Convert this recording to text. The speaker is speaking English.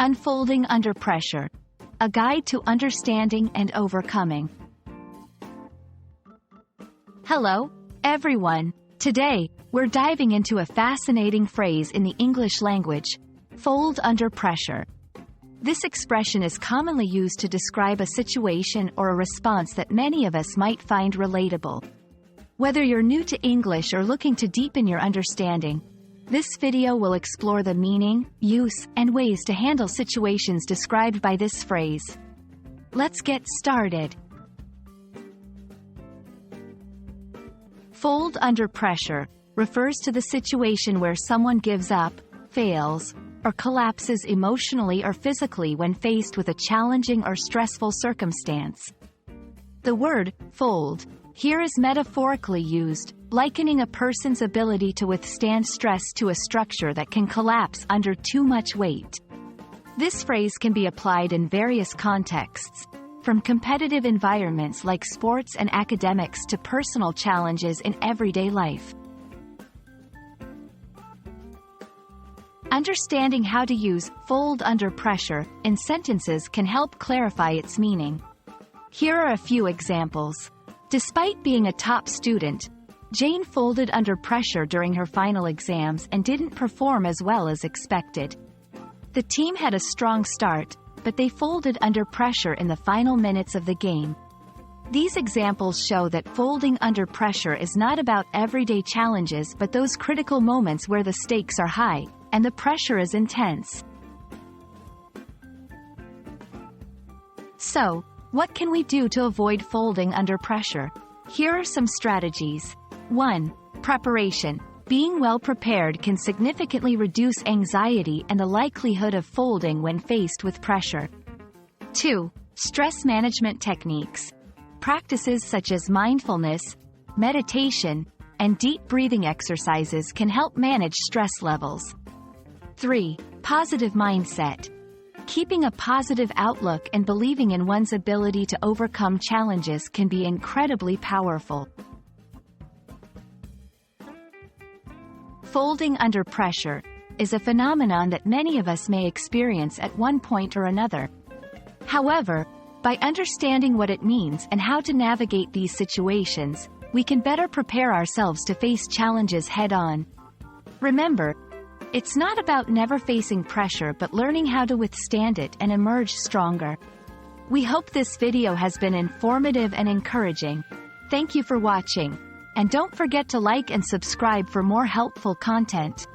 Unfolding under pressure. A guide to understanding and overcoming. Hello, everyone. Today, we're diving into a fascinating phrase in the English language: fold under pressure. This expression is commonly used to describe a situation or a response that many of us might find relatable. Whether you're new to English or looking to deepen your understanding, this video will explore the meaning, use, and ways to handle situations described by this phrase. Let's get started. Fold under pressure refers to the situation where someone gives up, fails, or collapses emotionally or physically when faced with a challenging or stressful circumstance. The word fold here is metaphorically used, likening a person's ability to withstand stress to a structure that can collapse under too much weight. This phrase can be applied in various contexts, from competitive environments like sports and academics to personal challenges in everyday life. Understanding how to use fold under pressure in sentences can help clarify its meaning. Here are a few examples. Despite being a top student, Jane folded under pressure during her final exams and didn't perform as well as expected. The team had a strong start, but they folded under pressure in the final minutes of the game. These examples show that folding under pressure is not about everyday challenges but those critical moments where the stakes are high and the pressure is intense. So, what can we do to avoid folding under pressure? Here are some strategies. 1. Preparation. Being well prepared can significantly reduce anxiety and the likelihood of folding when faced with pressure. 2. Stress management techniques. Practices such as mindfulness, meditation, and deep breathing exercises can help manage stress levels. 3. Positive mindset. Keeping a positive outlook and believing in one's ability to overcome challenges can be incredibly powerful. Folding under pressure is a phenomenon that many of us may experience at one point or another. However, by understanding what it means and how to navigate these situations, we can better prepare ourselves to face challenges head-on. Remember, it's not about never facing pressure but learning how to withstand it and emerge stronger. We hope this video has been informative and encouraging. Thank you for watching. And don't forget to like and subscribe for more helpful content.